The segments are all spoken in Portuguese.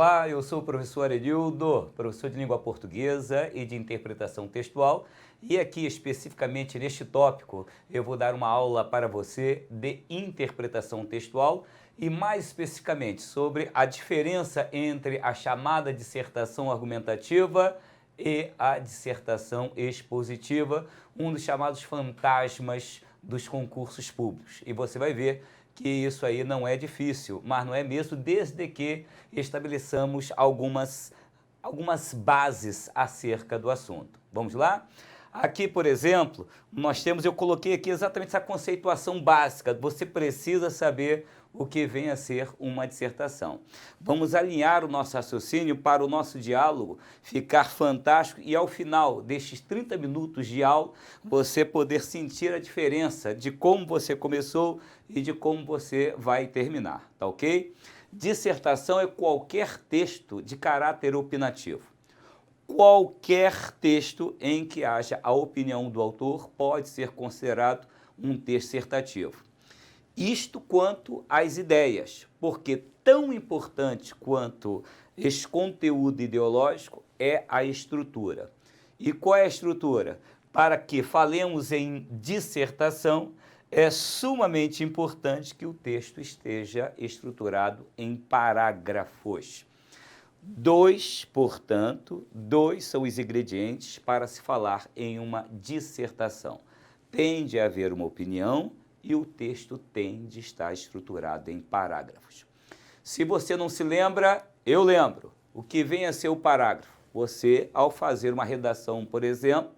Olá, eu sou o professor Erildo, professor de língua portuguesa e de interpretação textual, e aqui especificamente neste tópico eu vou dar uma aula para você de interpretação textual e mais especificamente sobre a diferença entre a chamada dissertação argumentativa e a dissertação expositiva, um dos chamados fantasmas dos concursos públicos. E você vai ver que isso aí não é difícil, mas não é mesmo desde que estabeleçamos algumas bases acerca do assunto. Vamos lá? Aqui, por exemplo, eu coloquei aqui exatamente essa conceituação básica. Você precisa saber o que vem a ser uma dissertação. Vamos alinhar o nosso raciocínio para o nosso diálogo ficar fantástico e ao final destes 30 minutos de aula você poder sentir a diferença de como você começou e de como você vai terminar, tá ok? Dissertação é qualquer texto de caráter opinativo. Qualquer texto em que haja a opinião do autor pode ser considerado um texto dissertativo. Isto quanto às ideias, porque tão importante quanto esse conteúdo ideológico é a estrutura. E qual é a estrutura? Para que falemos em dissertação, é sumamente importante que o texto esteja estruturado em parágrafos. Portanto, dois são os ingredientes para se falar em uma dissertação. Tem de haver uma opinião e o texto tem de estar estruturado em parágrafos. Se você não se lembra, eu lembro. O que vem a ser o parágrafo? Você, ao fazer uma redação, por exemplo,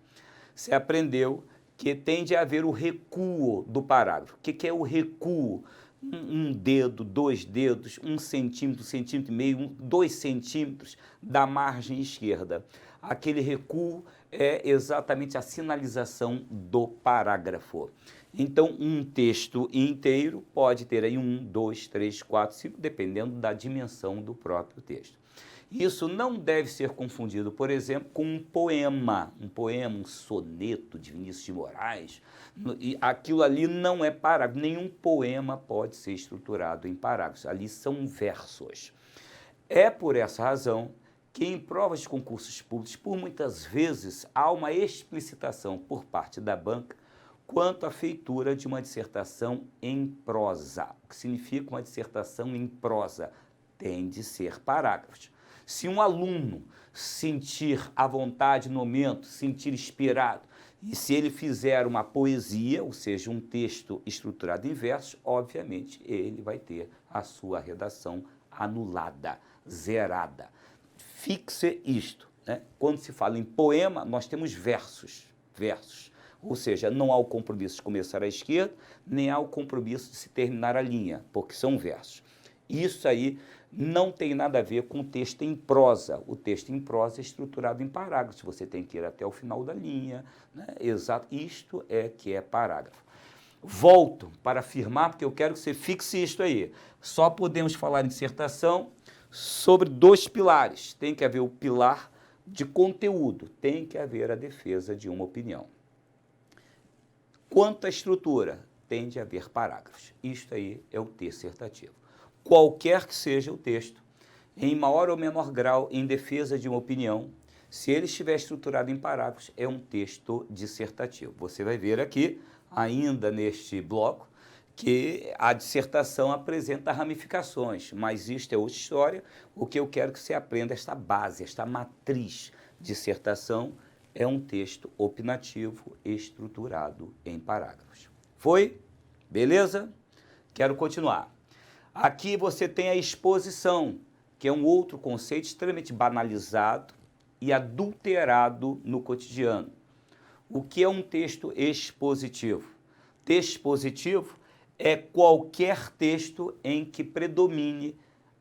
você aprendeu que tem de haver o recuo do parágrafo. O que é o recuo? Um dedo, 2 dedos, 1 centímetro, 1,5 centímetro, 2 centímetros da margem esquerda. Aquele recuo é exatamente a sinalização do parágrafo. Então, um texto inteiro pode ter aí 1, 2, 3, 4, 5, dependendo da dimensão do próprio texto. Isso não deve ser confundido, por exemplo, com um poema, um soneto de Vinícius de Moraes. E aquilo ali não é parágrafo, nenhum poema pode ser estruturado em parágrafos, ali são versos. É por essa razão que em provas de concursos públicos, por muitas vezes, há uma explicitação por parte da banca quanto à feitura de uma dissertação em prosa. O que significa uma dissertação em prosa? Tem de ser parágrafos. Se um aluno sentir à vontade no momento, sentir inspirado, e se ele fizer uma poesia, ou seja, um texto estruturado em versos, obviamente ele vai ter a sua redação anulada, zerada. Fixe isto, né? Quando se fala em poema, nós temos versos. Ou seja, não há o compromisso de começar à esquerda, nem há o compromisso de se terminar a linha, porque são versos. Isso aí não tem nada a ver com o texto em prosa. O texto em prosa é estruturado em parágrafos, você tem que ir até o final da linha, né? Exato, isto é que é parágrafo. Volto para afirmar, porque eu quero que você fixe isto aí. Só podemos falar em dissertação sobre 2 pilares. Tem que haver o pilar de conteúdo, tem que haver a defesa de uma opinião. Quanto à estrutura, tem de haver parágrafos. Isto aí é o texto dissertativo. Qualquer que seja o texto, em maior ou menor grau, em defesa de uma opinião, se ele estiver estruturado em parágrafos, é um texto dissertativo. Você vai ver aqui, ainda neste bloco, que a dissertação apresenta ramificações, mas isto é outra história. O que eu quero que você aprenda é esta base, esta matriz. Dissertação é um texto opinativo estruturado em parágrafos. Foi? Beleza? Quero continuar. Aqui você tem a exposição, que é um outro conceito extremamente banalizado e adulterado no cotidiano. O que é um texto expositivo? Texto expositivo é qualquer texto em que predomine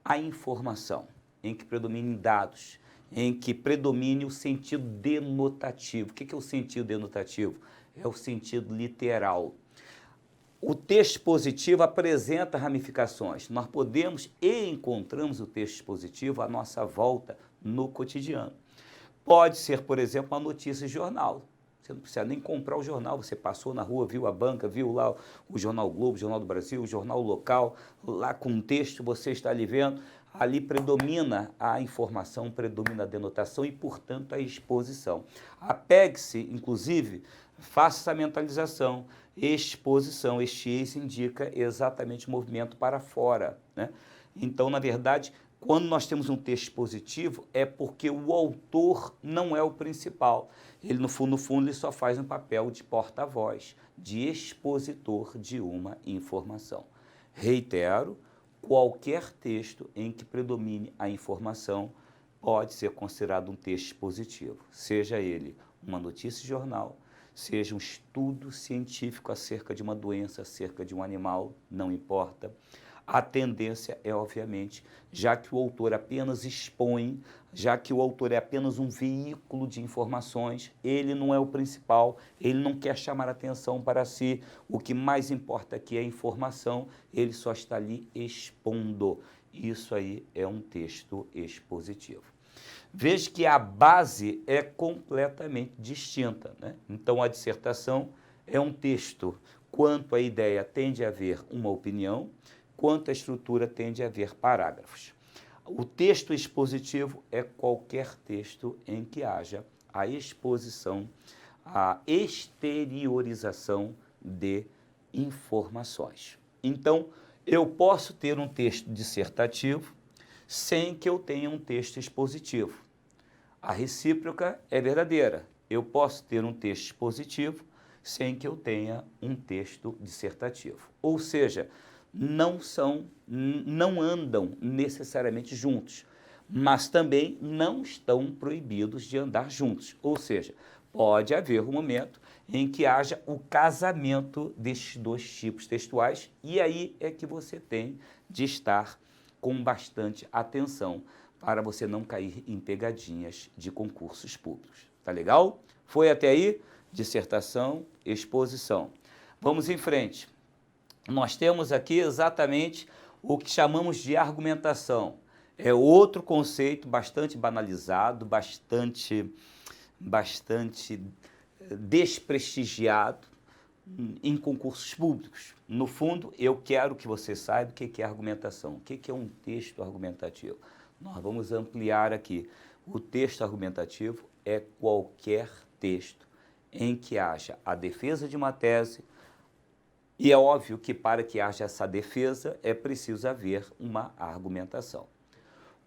a informação, em que predominem dados, em que predomine o sentido denotativo. O que é o sentido denotativo? É o sentido literal. O texto expositivo apresenta ramificações. Nós podemos e encontramos o texto expositivo à nossa volta no cotidiano. Pode ser, por exemplo, uma notícia de jornal. Você não precisa nem comprar o jornal, você passou na rua, viu a banca, viu lá o Jornal Globo, o Jornal do Brasil, o Jornal Local, lá com um texto, você está ali vendo. ali predomina a informação, predomina a denotação e, portanto, a exposição. Apegue-se, inclusive, faça essa mentalização. Exposição, este ex indica exatamente o movimento para fora, né? Então, na verdade, quando nós temos um texto expositivo, é porque o autor não é o principal. Ele, no fundo, ele só faz um papel de porta-voz, de expositor de uma informação. Reitero, qualquer texto em que predomine a informação pode ser considerado um texto expositivo, seja ele uma notícia de jornal, seja um estudo científico acerca de uma doença, acerca de um animal, não importa. A tendência é, obviamente, já que o autor apenas expõe, já que o autor é apenas um veículo de informações, ele não é o principal, ele não quer chamar atenção para si, o que mais importa aqui é a informação, ele só está ali expondo. Isso aí é um texto expositivo. Veja que a base é completamente distinta, né? Então, a dissertação é um texto, quanto à ideia tende a haver uma opinião, quanto à estrutura tende a haver parágrafos. O texto expositivo é qualquer texto em que haja a exposição, a exteriorização de informações. Então, eu posso ter um texto dissertativo sem que eu tenha um texto expositivo. A recíproca é verdadeira. Eu posso ter um texto expositivo sem que eu tenha um texto dissertativo. Ou seja, não andam necessariamente juntos, mas também não estão proibidos de andar juntos. Ou seja, pode haver um momento em que haja o casamento destes dois tipos textuais, e aí é que você tem de estar com bastante atenção para você não cair em pegadinhas de concursos públicos. Tá legal? Foi até aí? Dissertação, exposição. Vamos em frente. Nós temos aqui exatamente o que chamamos de argumentação. É outro conceito bastante banalizado, bastante desprestigiado em concursos públicos. No fundo, eu quero que você saiba o que é argumentação, o que é um texto argumentativo. Nós vamos ampliar aqui. O texto argumentativo é qualquer texto em que haja a defesa de uma tese, e é óbvio que para que haja essa defesa é preciso haver uma argumentação.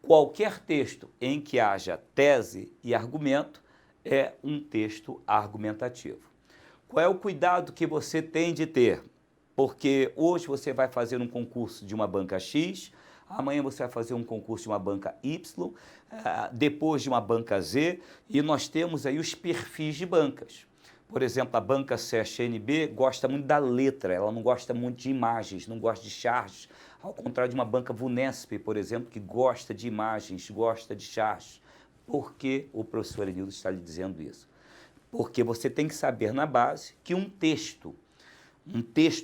Qualquer texto em que haja tese e argumento é um texto argumentativo. Qual é o cuidado que você tem de ter? Porque hoje você vai fazer um concurso de uma banca X, amanhã você vai fazer um concurso de uma banca Y, depois de uma banca Z, e nós temos aí os perfis de bancas. Por exemplo, a banca CSNB gosta muito da letra, ela não gosta muito de imagens, não gosta de charges, ao contrário de uma banca VUNESP, por exemplo, que gosta de imagens, gosta de charges. Por que o professor Enildo está lhe dizendo isso? Porque você tem que saber na base que um texto,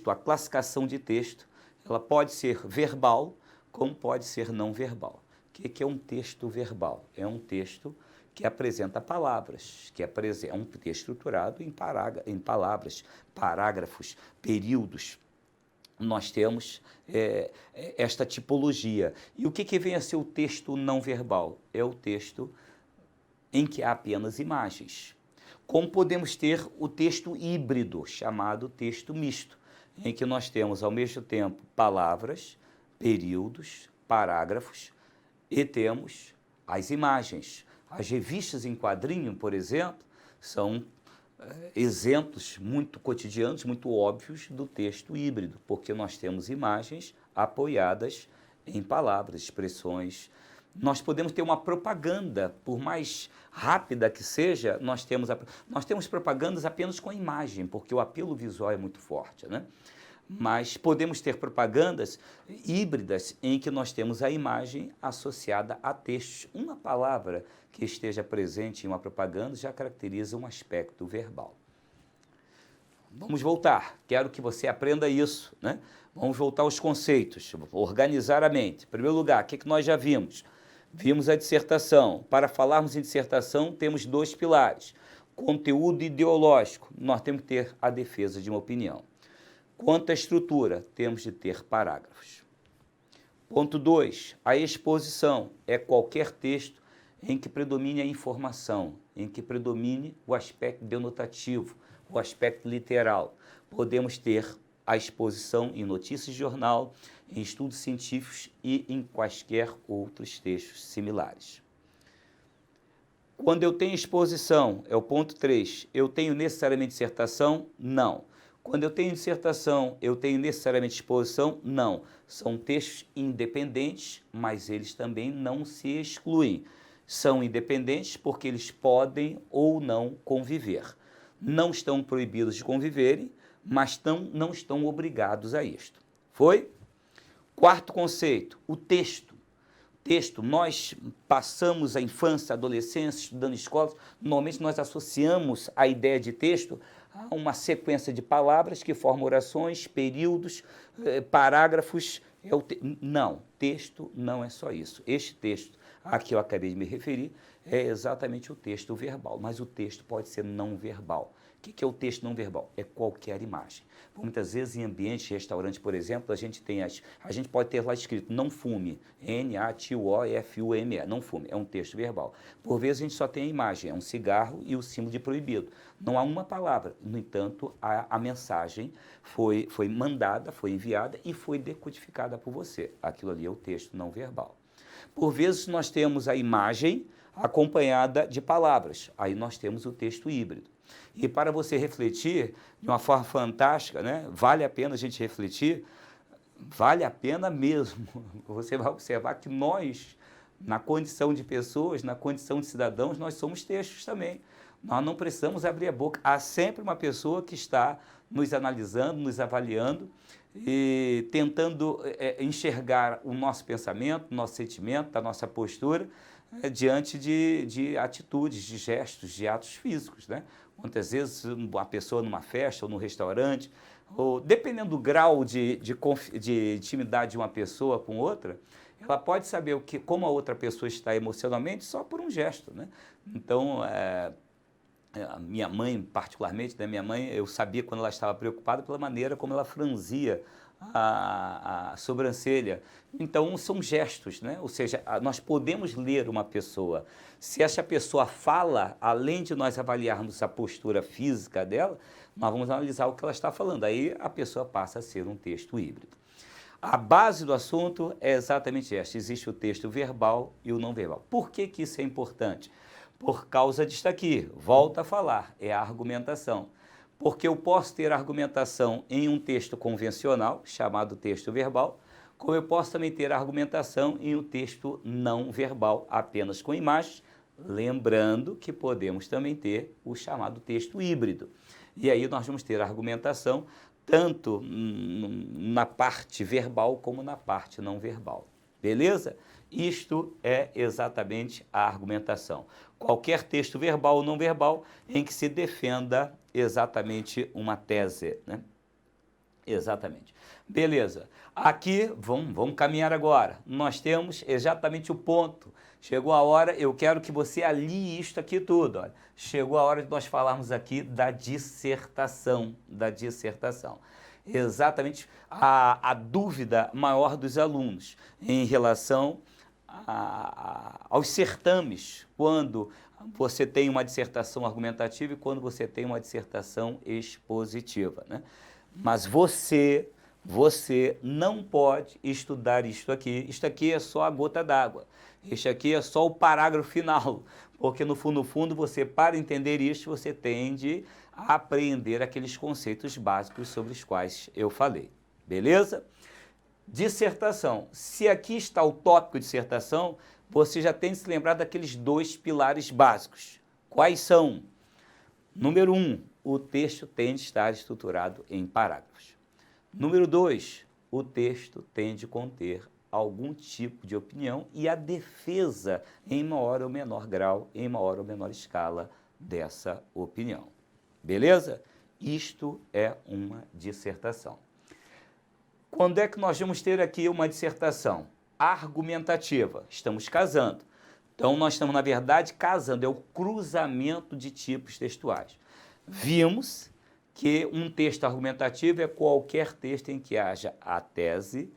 a classificação de texto, ela pode ser verbal, como pode ser não verbal. O que é um texto verbal? É um texto que apresenta palavras, é um texto estruturado em palavras, parágrafos, períodos. Nós temos esta tipologia. E o que vem a ser o texto não verbal? É o texto em que há apenas imagens. Como podemos ter o texto híbrido, chamado texto misto, em que nós temos ao mesmo tempo palavras, períodos, parágrafos e temos as imagens. As revistas em quadrinho, por exemplo, são exemplos muito cotidianos, muito óbvios do texto híbrido, porque nós temos imagens apoiadas em palavras, expressões. Nós podemos ter uma propaganda, por mais rápida que seja, nós temos propagandas apenas com a imagem, porque o apelo visual é muito forte, né? Mas podemos ter propagandas híbridas em que nós temos a imagem associada a textos. Uma palavra que esteja presente em uma propaganda já caracteriza um aspecto verbal. Vamos voltar, quero que você aprenda isso, né? Vamos voltar aos conceitos, organizar a mente. Em primeiro lugar, o que nós já vimos? Vimos a dissertação. Para falarmos em dissertação, temos dois pilares. Conteúdo ideológico, nós temos que ter a defesa de uma opinião. Quanto à estrutura, temos de ter parágrafos. Ponto 2, a exposição é qualquer texto em que predomine a informação, em que predomine o aspecto denotativo, o aspecto literal. Podemos ter a exposição em notícias de jornal, em estudos científicos e em quaisquer outros textos similares. Quando eu tenho exposição, é o ponto 3, eu tenho necessariamente dissertação? Não. Quando eu tenho dissertação, eu tenho necessariamente exposição? Não. São textos independentes, mas eles também não se excluem. São independentes porque eles podem ou não conviver. Não estão proibidos de conviverem, mas não estão obrigados a isto. Foi? Quarto conceito, o texto. Texto, nós passamos a infância, a adolescência, estudando em escolas, normalmente nós associamos a ideia de texto a uma sequência de palavras que formam orações, períodos, parágrafos. Não, texto não é só isso. Este texto a que eu acabei de me referir é exatamente o texto verbal, mas o texto pode ser não verbal. O que é o texto não verbal? É qualquer imagem. Muitas vezes em ambiente de restaurante, por exemplo, a gente pode ter lá escrito não fume, N-A-T-O-F-U-M-E, não fume, é um texto verbal. Por vezes a gente só tem a imagem, é um cigarro e o símbolo de proibido. Não há uma palavra, no entanto, a mensagem foi mandada, foi enviada e foi decodificada por você. Aquilo ali é o texto não verbal. Por vezes nós temos a imagem acompanhada de palavras, aí nós temos o texto híbrido. E para você refletir de uma forma fantástica, né? Vale a pena a gente refletir, vale a pena mesmo. Você vai observar que nós, na condição de pessoas, na condição de cidadãos, nós somos textos também. Nós não precisamos abrir a boca. Há sempre uma pessoa que está nos analisando, nos avaliando e tentando enxergar o nosso pensamento, o nosso sentimento, a nossa postura diante de atitudes, de gestos, de atos físicos, né? Muitas vezes uma pessoa numa festa ou num restaurante, ou dependendo do grau de intimidade de uma pessoa com outra, ela pode saber como a outra pessoa está emocionalmente só por um gesto, né? Então, a minha mãe, particularmente, né, minha mãe, eu sabia quando ela estava preocupada pela maneira como ela franzia a sobrancelha. Então, são gestos, né? Ou seja, nós podemos ler uma pessoa. Se essa pessoa fala, além de nós avaliarmos a postura física dela, nós vamos analisar o que ela está falando. Aí a pessoa passa a ser um texto híbrido. A base do assunto é exatamente esta. Existe o texto verbal e o não verbal. Por que que isso é importante? Por causa disto aqui, volto a falar, é a argumentação. Porque eu posso ter argumentação em um texto convencional, chamado texto verbal, como eu posso também ter argumentação em um texto não verbal, apenas com imagens, lembrando que podemos também ter o chamado texto híbrido. E aí nós vamos ter argumentação tanto na parte verbal como na parte não verbal. Beleza? Isto é exatamente a argumentação. Qualquer texto verbal ou não verbal em que se defenda exatamente uma tese, né? Exatamente. Beleza. Aqui, vamos caminhar agora. Nós temos exatamente o ponto. Chegou a hora, eu quero que você alie isto aqui tudo. Olha. Chegou a hora de nós falarmos aqui da dissertação. Exatamente a dúvida maior dos alunos em relação aos certames, quando você tem uma dissertação argumentativa e quando você tem uma dissertação expositiva, né? Mas você não pode estudar isto aqui é só a gota d'água, isto aqui é só o parágrafo final, porque no fundo você, para entender isto, você tende a aprender aqueles conceitos básicos sobre os quais eu falei, beleza? Dissertação. Se aqui está o tópico dissertação, você já tem de se lembrar daqueles dois pilares básicos. Quais são? Número 1, o texto tem de estar estruturado em parágrafos. Número 2, o texto tem de conter algum tipo de opinião e a defesa em maior ou menor grau, em maior ou menor escala dessa opinião. Beleza? Isto é uma dissertação. Quando é que nós vamos ter aqui uma dissertação argumentativa? Estamos casando. Então, nós estamos, na verdade, casando. É o cruzamento de tipos textuais. Vimos que um texto argumentativo é qualquer texto em que haja a tese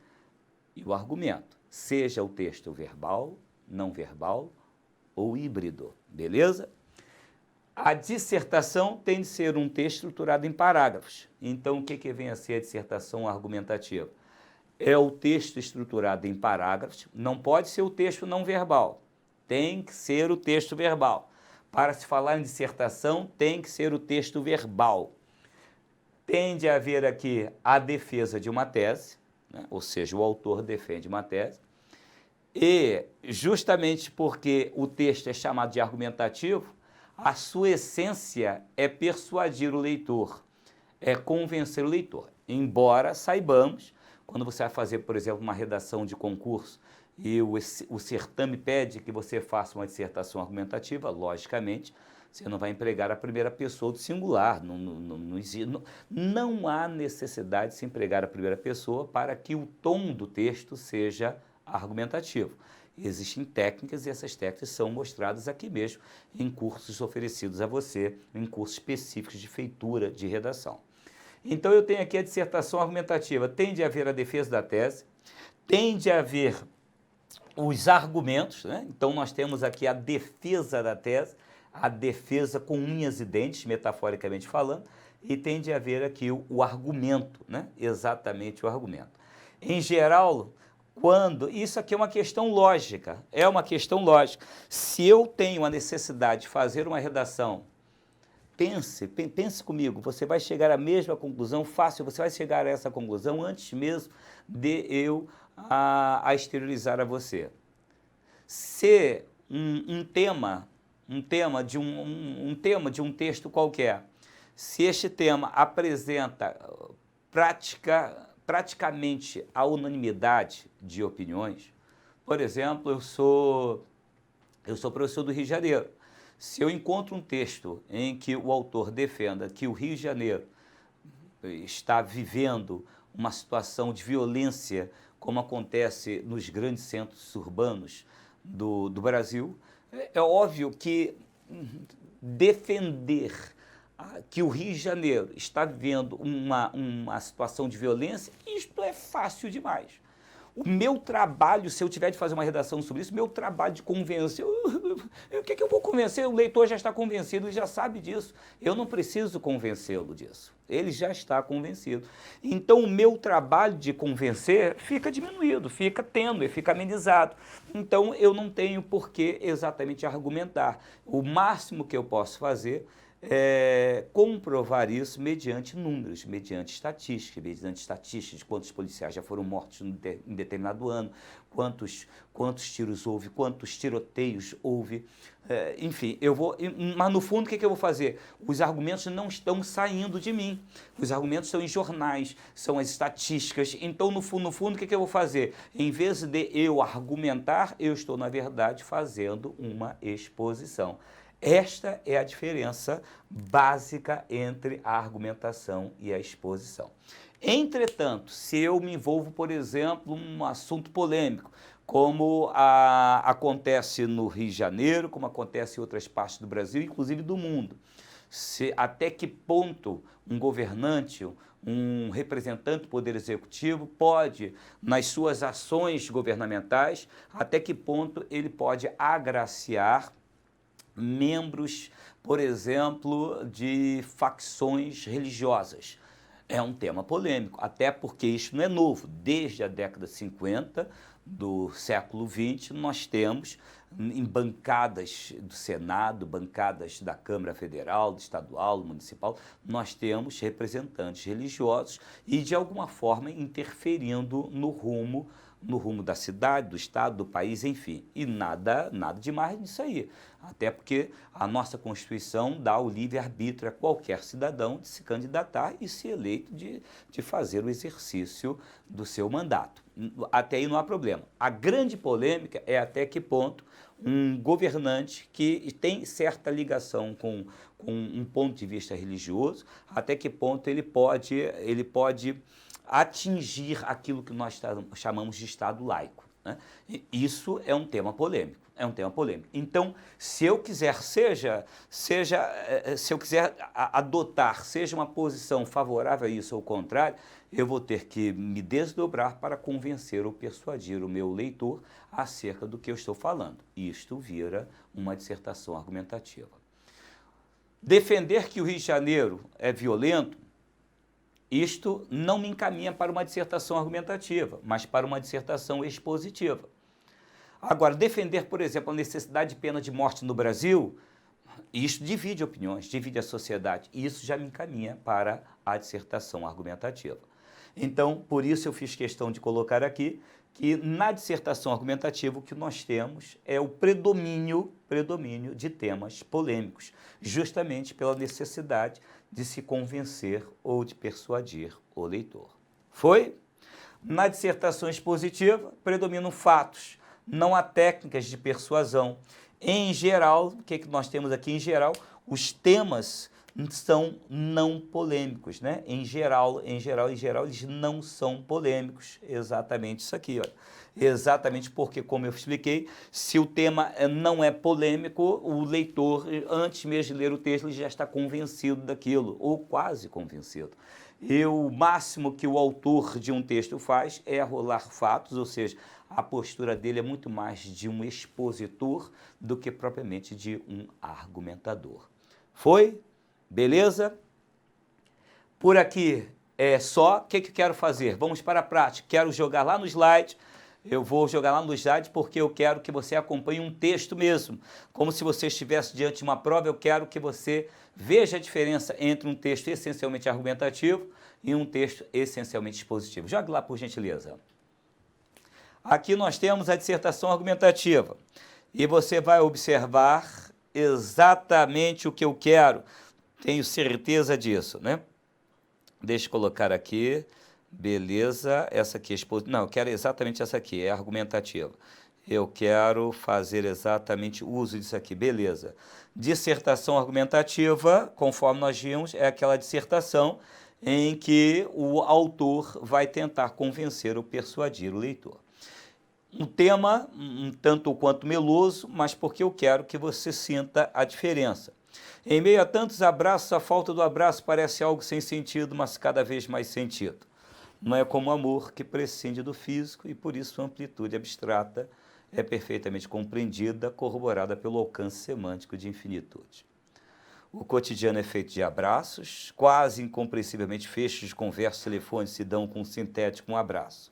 e o argumento. seja o texto verbal, não verbal ou híbrido, beleza? A dissertação tem de ser um texto estruturado em parágrafos. Então, o que vem a ser a dissertação argumentativa? É o texto estruturado em parágrafos, não pode ser o texto não verbal, tem que ser o texto verbal. Para se falar em dissertação, tem que ser o texto verbal. Tende a haver aqui a defesa de uma tese, né? Ou seja, o autor defende uma tese, e justamente porque o texto é chamado de argumentativo, a sua essência é persuadir o leitor, é convencer o leitor. Embora saibamos, quando você vai fazer, por exemplo, uma redação de concurso e o certame pede que você faça uma dissertação argumentativa, logicamente, você não vai empregar a primeira pessoa do singular. Não há necessidade de se empregar a primeira pessoa para que o tom do texto seja argumentativo. Existem técnicas e essas técnicas são mostradas aqui mesmo em cursos oferecidos a você, em cursos específicos de feitura de redação. Então eu tenho aqui a dissertação argumentativa, tem de haver a defesa da tese, tem de haver os argumentos, né? Então nós temos aqui a defesa da tese, a defesa com unhas e dentes, metaforicamente falando, e tem de haver aqui o argumento, né? Exatamente o argumento. Em geral, isso aqui é uma questão lógica, Se eu tenho a necessidade de fazer uma redação, pense comigo, você vai chegar à mesma conclusão, fácil, você vai chegar a essa conclusão antes mesmo de eu a exteriorizar a você. Se um tema de um texto qualquer, se este tema apresenta praticamente a unanimidade de opiniões, por exemplo, eu sou professor do Rio de Janeiro. Se eu encontro um texto em que o autor defenda que o Rio de Janeiro está vivendo uma situação de violência, como acontece nos grandes centros urbanos do Brasil, é óbvio que defender que o Rio de Janeiro está vivendo uma situação de violência, isto é fácil demais. O meu trabalho, se eu tiver de fazer uma redação sobre isso, meu trabalho de convencer, o que eu vou convencer? O leitor já está convencido, ele já sabe disso. Eu não preciso convencê-lo disso. Ele já está convencido. Então, o meu trabalho de convencer fica diminuído, fica tênue, fica amenizado. Então, eu não tenho por que exatamente argumentar. O máximo que eu posso fazer comprovar isso mediante números, mediante estatísticas de quantos policiais já foram mortos em determinado ano, quantos tiros houve, quantos tiroteios houve, enfim, mas no fundo o que eu vou fazer? Os argumentos não estão saindo de mim, os argumentos estão em jornais, são as estatísticas, então no fundo o que eu vou fazer? Em vez de eu argumentar, eu estou na verdade fazendo uma exposição. Esta é a diferença básica entre a argumentação e a exposição. Entretanto, se eu me envolvo, por exemplo, num assunto polêmico, como acontece no Rio de Janeiro, como acontece em outras partes do Brasil, inclusive do mundo, até que ponto um governante, um representante do Poder Executivo pode, nas suas ações governamentais, até que ponto ele pode agraciar membros, por exemplo, de facções religiosas. É um tema polêmico, até porque isso não é novo. Desde a década de 50 do século XX, nós temos em bancadas do Senado, bancadas da Câmara Federal, do Estadual, do Municipal, nós temos representantes religiosos e, de alguma forma, interferindo no rumo da cidade, do estado, do país, enfim. E nada demais nisso aí. Até porque a nossa Constituição dá o livre-arbítrio a qualquer cidadão de se candidatar e ser eleito de fazer o exercício do seu mandato. Até aí não há problema. A grande polêmica é até que ponto um governante que tem certa ligação com um ponto de vista religioso, até que ponto ele pode atingir aquilo que nós chamamos de Estado laico. né? E isso é um tema polêmico, é um tema polêmico. Então, se eu quiser, se eu quiser adotar, seja uma posição favorável a isso ou ao contrário, eu vou ter que me desdobrar para convencer ou persuadir o meu leitor acerca do que eu estou falando. Isto vira uma dissertação argumentativa. Defender que o Rio de Janeiro é violento, isto não me encaminha para uma dissertação argumentativa, mas para uma dissertação expositiva. Agora, defender, por exemplo, a necessidade de pena de morte no Brasil, isso divide opiniões, divide a sociedade, e isso já me encaminha para a dissertação argumentativa. Então, por isso eu fiz questão de colocar aqui que na dissertação argumentativa o que nós temos é o predomínio de temas polêmicos, justamente pela necessidade de se convencer ou de persuadir o leitor. Foi? Na dissertação expositiva, predominam fatos, não há técnicas de persuasão. Em geral, o que nós temos aqui? Em geral, os temas são não polêmicos, né? Em geral, eles não são polêmicos. Exatamente isso aqui, olha. Exatamente porque, como eu expliquei, se o tema não é polêmico, o leitor, antes mesmo de ler o texto, ele já está convencido daquilo, ou quase convencido. E o máximo que o autor de um texto faz é rolar fatos, ou seja, a postura dele é muito mais de um expositor do que propriamente de um argumentador. Foi? Beleza? Por aqui é só. O que eu quero fazer? Vamos para a prática. Quero jogar lá no slide. Eu vou jogar lá no slide porque eu quero que você acompanhe um texto mesmo. Como se você estivesse diante de uma prova, eu quero que você veja a diferença entre um texto essencialmente argumentativo e um texto essencialmente expositivo. Jogue lá, por gentileza. Aqui nós temos a dissertação argumentativa. E você vai observar exatamente o que eu quero. Tenho certeza disso, né? Deixa eu colocar aqui. Beleza, essa aqui é expositiva. Não, eu quero exatamente essa aqui, é argumentativa. Eu quero fazer exatamente uso disso aqui, beleza. Dissertação argumentativa, conforme nós vimos, é aquela dissertação em que o autor vai tentar convencer ou persuadir o leitor. Um tema um tanto quanto meloso, mas porque eu quero que você sinta a diferença. Em meio a tantos abraços, a falta do abraço parece algo sem sentido, mas cada vez mais sentido. Não é como o amor que prescinde do físico e por isso a amplitude abstrata é perfeitamente compreendida, corroborada pelo alcance semântico de infinitude. O cotidiano é feito de abraços, quase incompreensivelmente fechos de conversas telefônicas se dão com um sintético um abraço.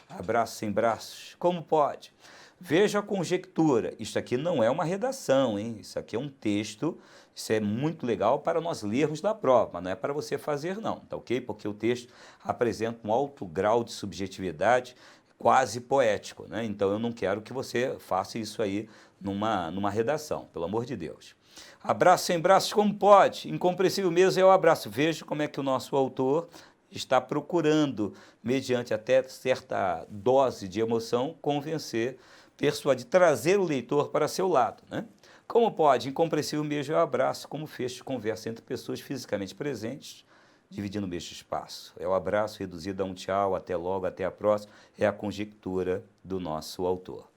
Abraço sem braços, como pode? Veja a conjectura, isso aqui não é uma redação, hein? Isso aqui é um texto, isso é muito legal para nós lermos na prova, mas não é para você fazer não, tá ok? Porque o texto apresenta um alto grau de subjetividade, quase poético, né? Então eu não quero que você faça isso aí numa redação, pelo amor de Deus. Abraço sem braços, como pode? Incompreensível mesmo é o abraço. Veja como é que o nosso autor está procurando, mediante até certa dose de emoção, convencer, persuadir, trazer o leitor para seu lado, né? Como pode? Incompreensível mesmo é o abraço, como fecho de conversa entre pessoas fisicamente presentes, dividindo o mesmo espaço. É o abraço reduzido a um tchau, até logo, até a próxima, é a conjectura do nosso autor.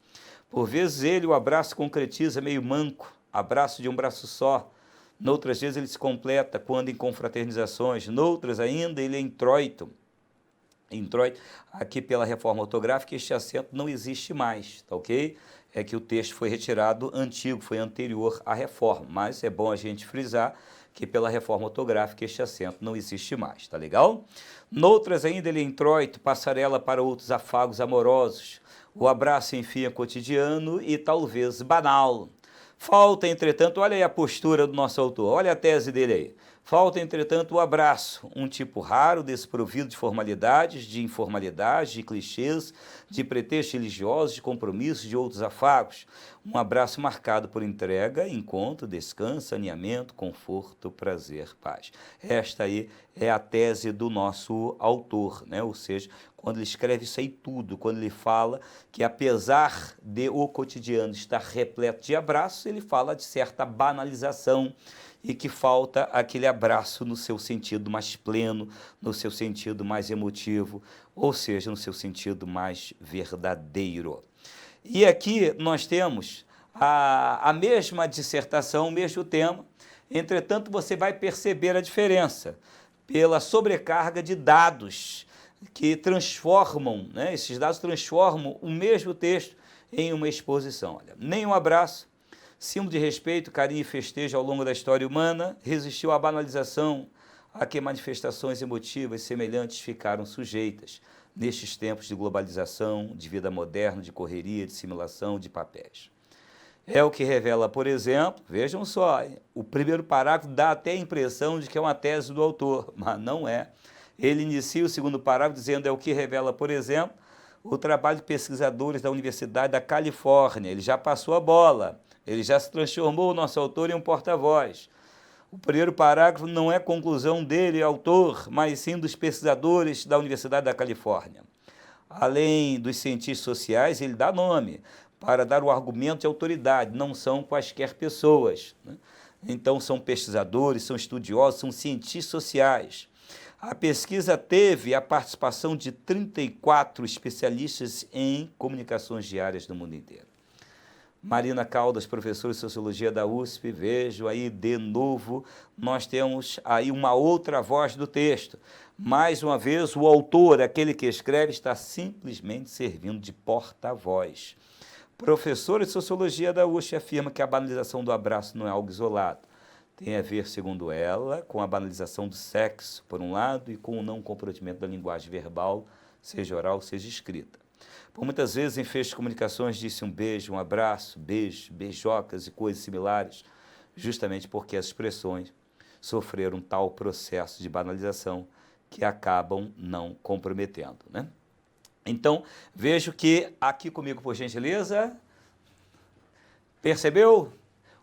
Por vezes ele, o abraço concretiza meio manco, abraço de um braço só. Noutras vezes ele se completa quando em confraternizações, noutras ainda ele é introito. Introito, aqui pela reforma ortográfica, este acento não existe mais, tá ok? É que o texto foi retirado antigo, foi anterior à reforma, mas é bom a gente frisar que pela reforma ortográfica este acento não existe mais, tá legal? Noutras ainda ele é introito, passarela para outros afagos amorosos, o abraço enfim é cotidiano e talvez banal. Falta, entretanto, olha aí a postura do nosso autor, olha a tese dele aí. Falta, entretanto, o abraço, um tipo raro, desprovido de formalidades, de informalidades, de clichês, de pretextos religiosos, de compromissos, de outros afagos. Um abraço marcado por entrega, encontro, descanso, aninhamento, conforto, prazer, paz. Esta aí é a tese do nosso autor, né? Ou seja, quando ele escreve isso aí tudo, quando ele fala que apesar de o cotidiano estar repleto de abraços, ele fala de certa banalização e que falta aquele abraço no seu sentido mais pleno, no seu sentido mais emotivo, ou seja, no seu sentido mais verdadeiro. E aqui nós temos a mesma dissertação, o mesmo tema, entretanto você vai perceber a diferença pela sobrecarga de dados que transformam, né, esses dados transformam o mesmo texto em uma exposição. Olha, nem um abraço, símbolo de respeito, carinho e festejo ao longo da história humana, resistiu à banalização a que manifestações emotivas semelhantes ficaram sujeitas nestes tempos de globalização, de vida moderna, de correria, de simulação de papéis. É o que revela, por exemplo, vejam só, o primeiro parágrafo dá até a impressão de que é uma tese do autor, mas não é. Ele inicia o segundo parágrafo dizendo é o que revela, por exemplo, o trabalho de pesquisadores da Universidade da Califórnia. Ele já passou a bola, ele já se transformou, o nosso autor, em um porta-voz. O primeiro parágrafo não é conclusão dele, autor, mas sim dos pesquisadores da Universidade da Califórnia. Além dos cientistas sociais, ele dá nome para dar o argumento de autoridade, não são quaisquer pessoas, né? Então, são pesquisadores, são estudiosos, são cientistas sociais. A pesquisa teve a participação de 34 especialistas em comunicações diárias do mundo inteiro. Marina Caldas, professora de Sociologia da USP, vejo aí de novo, nós temos aí uma outra voz do texto. Mais uma vez, o autor, aquele que escreve, está simplesmente servindo de porta-voz. Professora de Sociologia da USP afirma que a banalização do abraço não é algo isolado. Tem a ver, segundo ela, com a banalização do sexo, por um lado, e com o não comprometimento da linguagem verbal, seja oral, seja escrita. Por muitas vezes, em feitos de comunicações, disse um beijo, um abraço, beijo, beijocas e coisas similares, justamente porque as expressões sofreram tal processo de banalização que acabam não comprometendo, né? Então, vejo que, aqui comigo, por gentileza, percebeu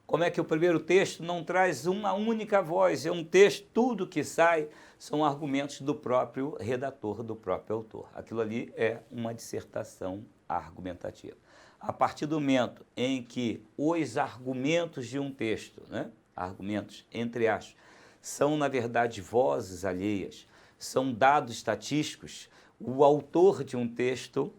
como é que o primeiro texto não traz uma única voz, é um texto, tudo que sai são argumentos do próprio redator, do próprio autor. Aquilo ali é uma dissertação argumentativa. A partir do momento em que os argumentos de um texto, né, argumentos entre aspas, são na verdade vozes alheias, são dados estatísticos, o autor de um texto,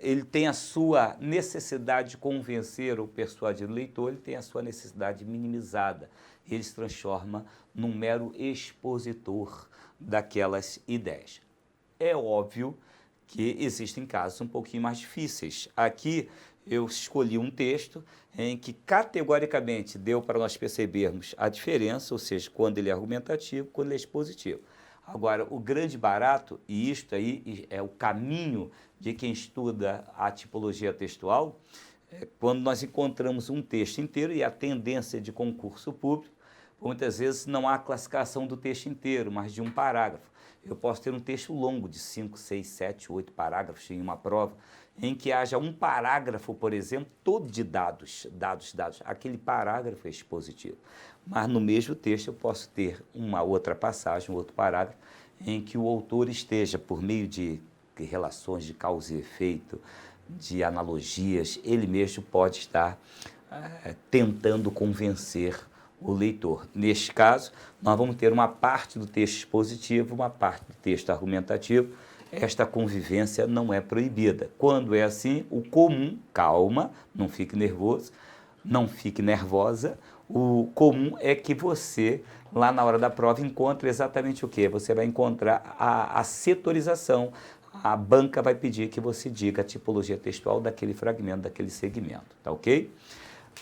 ele tem a sua necessidade de convencer ou persuadir o leitor, ele tem a sua necessidade minimizada. Ele se transforma num mero expositor daquelas ideias. É óbvio que existem casos um pouquinho mais difíceis. Aqui eu escolhi um texto em que categoricamente deu para nós percebermos a diferença, ou seja, quando ele é argumentativo, quando ele é expositivo. Agora, o grande barato, e isto aí é o caminho de quem estuda a tipologia textual, é quando nós encontramos um texto inteiro, e a tendência de concurso público, muitas vezes não há classificação do texto inteiro, mas de um parágrafo. Eu posso ter um texto longo de 5, 6, 7, 8 parágrafos em uma prova, em que haja um parágrafo, por exemplo, todo de dados. Aquele parágrafo é expositivo. Mas no mesmo texto eu posso ter uma outra passagem, um outro parágrafo, em que o autor esteja, por meio de relações de causa e efeito, de analogias, ele mesmo pode estar tentando convencer o leitor. Neste caso, nós vamos ter uma parte do texto expositivo, uma parte do texto argumentativo. Esta convivência não é proibida. Quando é assim, o comum, calma, não fique nervoso, não fique nervosa, o comum é que você, lá na hora da prova, encontre exatamente o quê? Você vai encontrar a setorização. A banca vai pedir que você diga a tipologia textual daquele fragmento, daquele segmento, tá ok?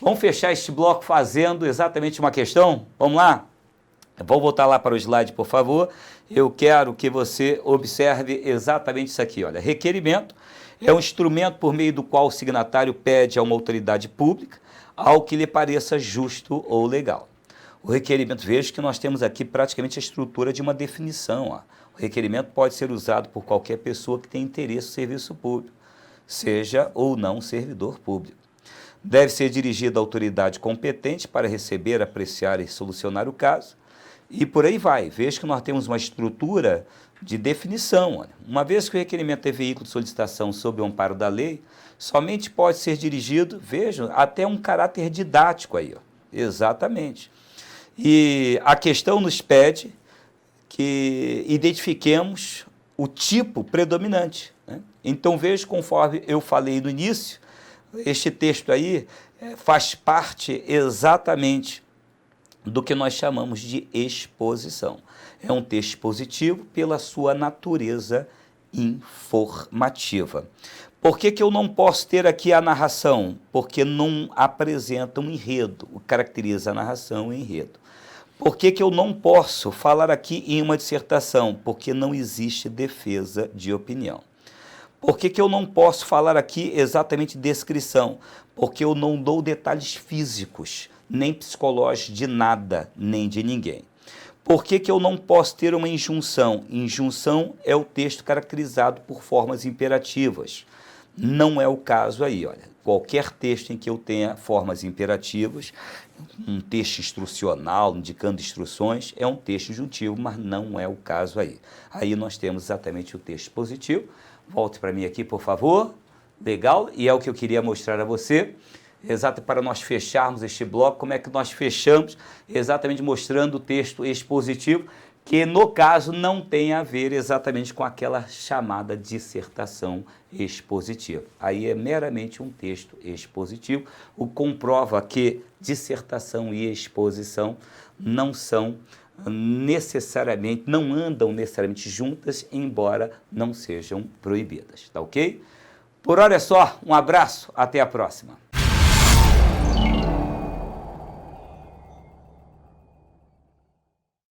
Vamos fechar este bloco fazendo exatamente uma questão? Vamos lá? Vou voltar lá para o slide, por favor. Eu quero que você observe exatamente isso aqui. Olha, requerimento é um instrumento por meio do qual o signatário pede a uma autoridade pública algo que lhe pareça justo ou legal. O requerimento, veja que nós temos aqui praticamente a estrutura de uma definição. Ó. O requerimento pode ser usado por qualquer pessoa que tenha interesse no serviço público, seja ou não servidor público. Deve ser dirigido à autoridade competente para receber, apreciar e solucionar o caso. E por aí vai. Veja que nós temos uma estrutura de definição. Olha. Uma vez que o requerimento é veículo de solicitação sob o amparo da lei, somente pode ser dirigido, vejam, até um caráter didático aí. Ó. Exatamente. E a questão nos pede que identifiquemos o tipo predominante. Né? Então veja, conforme eu falei no início, este texto aí faz parte exatamente do que nós chamamos de exposição. É um texto expositivo pela sua natureza informativa. Por que eu não posso ter aqui a narração? Porque não apresenta um enredo, o que caracteriza a narração o enredo. Por que eu não posso falar aqui em uma dissertação? Porque não existe defesa de opinião. Por que eu não posso falar aqui exatamente descrição? Porque eu não dou detalhes físicos, nem psicológicos de nada, nem de ninguém. Por que eu não posso ter uma injunção? Injunção é o texto caracterizado por formas imperativas. Não é o caso aí, olha. Qualquer texto em que eu tenha formas imperativas, um texto instrucional, indicando instruções, é um texto injuntivo, mas não é o caso aí. Aí nós temos exatamente o texto positivo. Volte para mim aqui, por favor. Legal? E é o que eu queria mostrar a você. Exato, para nós fecharmos este bloco, como é que nós fechamos, exatamente mostrando o texto expositivo, que no caso não tem a ver exatamente com aquela chamada dissertação expositiva. Aí é meramente um texto expositivo, o que comprova que dissertação e exposição não são necessariamente, não andam necessariamente juntas, embora não sejam proibidas, tá ok? Por hora é só, um abraço, até a próxima.